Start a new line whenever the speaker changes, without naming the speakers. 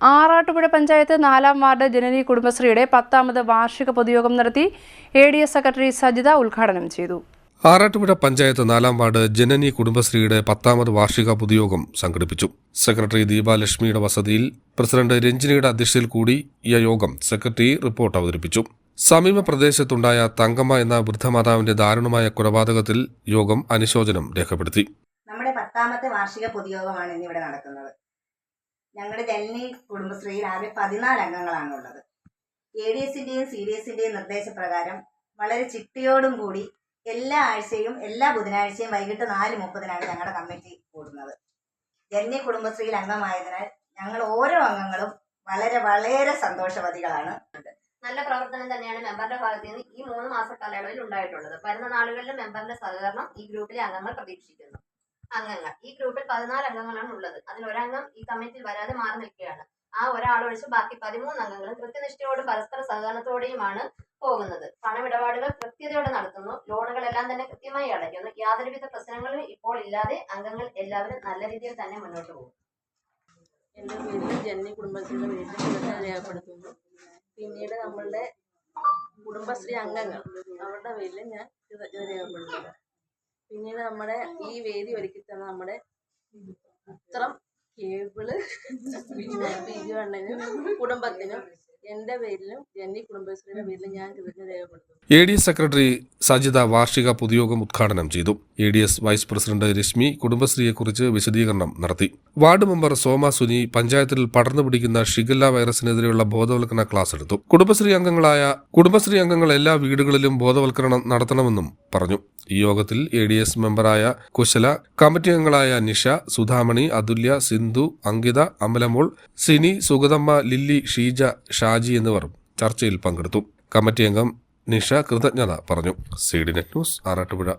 Arattupuzha panchayat 4-ാം ward ജനനി കുടുംബശ്രീയുടെ 10ാമത് വാർഷിക പൊതുയോഗം നടത്തി ADS സെക്രട്ടറി സജിത ഉദ്ഘാടനം ചെയ്തു.
ആറാട്ടുപുഴ പഞ്ചായത്ത് 4-ാം വാർഡ് ജനനി കുടുംബശ്രീയുടെ 10ാമത് വാർഷിക പൊതുയോഗം സംഘടിപ്പിച്ചു. സെക്രട്ടറി ദീപാലക്ഷ്മിയുടെ വസതിയിൽ പ്രസിഡന്റ് രഞ്ജിനിയുടെ അധ്യക്ഷതയിൽ കൂടി ഈ യോഗം സെക്രട്ടറി റിപ്പോർട്ട് അവതരിപ്പിച്ചു. സമീപ പ്രദേശത്തുണ്ടായ തങ്കമ്മ എന്ന വൃദ്ധമാതാവിന്റെ ദാരുണമായ കൊലപാതകത്തിൽ യോഗം അനുശോചനം രേഖപ്പെടുത്തി.
നമ്മുടെ 10ാമത്തെ വാർഷിക പൊതുയോഗമാണ് ഇന്നിവിടെ നടക്കുന്നത്. ഞങ്ങളുടെ ജനനി കുടുംബശ്രീയിൽ ആകെ 14 അംഗങ്ങളാണുള്ളത്. ADSന്റെയും CDSന്റെയും നിർദ്ദേശപ്രകാരം വളരെ ചിട്ടയോടും കൂടി എല്ലാ ആഴ്ചയും എല്ലാ ബുധനാഴ്ചയും വൈകിട്ട് 4:30-നാണ് ഞങ്ങളുടെ കമ്മിറ്റി കൂടുന്നത്. ജനനി കുടുംബശ്രീയിൽ അംഗമായതിനാൽ ഞങ്ങൾ ഓരോ അംഗങ്ങളും വളരെ സന്തോഷവതികളാണ്.
നല്ല പ്രവർത്തനം തന്നെയാണ് മെമ്പറുടെ ഭാഗത്ത് നിന്ന് ഈ 3 മാസ കാലയളവിൽ ഉണ്ടായിട്ടുള്ളത്. വരുന്ന നാളുകളിലും മെമ്പറിന്റെ സഹകരണം ഈ ഗ്രൂപ്പിലെ അംഗങ്ങൾ പ്രതീക്ഷിക്കുന്നു. ഈ ഗ്രൂപ്പിൽ 14 അംഗങ്ങളാണ് ഉള്ളത്. അതിൽ ഒരംഗം ഈ കമ്മിറ്റിയിൽ വരാതെ മാറി നിൽക്കുകയാണ്. ആ ഒരാളൊഴിച്ച് ബാക്കി 13 അംഗങ്ങളും കൃത്യനിഷ്ഠയോടും പരസ്പര സഹകരണത്തോടെയുമാണ് പോകുന്നത്. പണമിടപാടുകൾ കൃത്യതയോടെ നടത്തുന്നു. ലോണുകളെല്ലാം തന്നെ കൃത്യമായി അടയ്ക്കുന്നു. യാതൊരുവിധ പ്രശ്നങ്ങളും ഇപ്പോൾ ഇല്ലാതെ അംഗങ്ങൾ എല്ലാവരും നല്ല രീതിയിൽ തന്നെ മുന്നോട്ട് പോകും.
എൻ്റെ പേരിൽ ജനനി കുടുംബശ്രീയുടെ പേരിൽ രേഖപ്പെടുത്തുന്നു. പിന്നീട് നമ്മളുടെ കുടുംബശ്രീ അംഗങ്ങൾ അവരുടെ പേരിൽ ഞാൻ രേഖപ്പെടുത്തുന്നു. പിന്നീട് നമ്മുടെ ഈ വേദി ഒരുക്കി തന്ന നമ്മുടെ ചിത്രം കേബിള് ബിജുവണ്ണനും കുടുംബത്തിനും എൻ്റെ പേരിലും ജനനി കുടുംബശ്രീയുടെ പേരിലും ഞാൻ കൃതജ്ഞത രേഖപ്പെടുത്തുന്നു.
ADS സെക്രട്ടറി സജിത വാർഷിക പൊതുയോഗം ഉദ്ഘാടനം ചെയ്തു. ADS വൈസ് പ്രസിഡന്റ് രശ്മി കുടുംബശ്രീയെക്കുറിച്ച് വിശദീകരണം നടത്തി. വാർഡ് മെമ്പർ സോമ സുനി പഞ്ചായത്തിൽ പടർന്നു പിടിക്കുന്ന ഷിഗല്ല വൈറസിനെതിരെയുള്ള ബോധവൽക്കരണ ക്ലാസ് എടുത്തു. കുടുംബശ്രീ അംഗങ്ങൾ എല്ലാ വീടുകളിലും ബോധവൽക്കരണം നടത്തണമെന്നും പറഞ്ഞു. ഈ യോഗത്തിൽ ADS മെമ്പറായ കുശല, കമ്മിറ്റി അംഗങ്ങളായ നിഷ, സുധാമണി, അതുല്യ, സിന്ധു, അങ്കിത, അമലമോൾ, സിനി, സുഗതമ്മ, ലില്ലി, ഷീജ, ഷാജി എന്നിവർ ചർച്ചയിൽ പങ്കെടുത്തു. കമ്മിറ്റി അംഗം നിഷ കൃതജ്ഞത പറഞ്ഞു. CDNet news, Arattupuzha.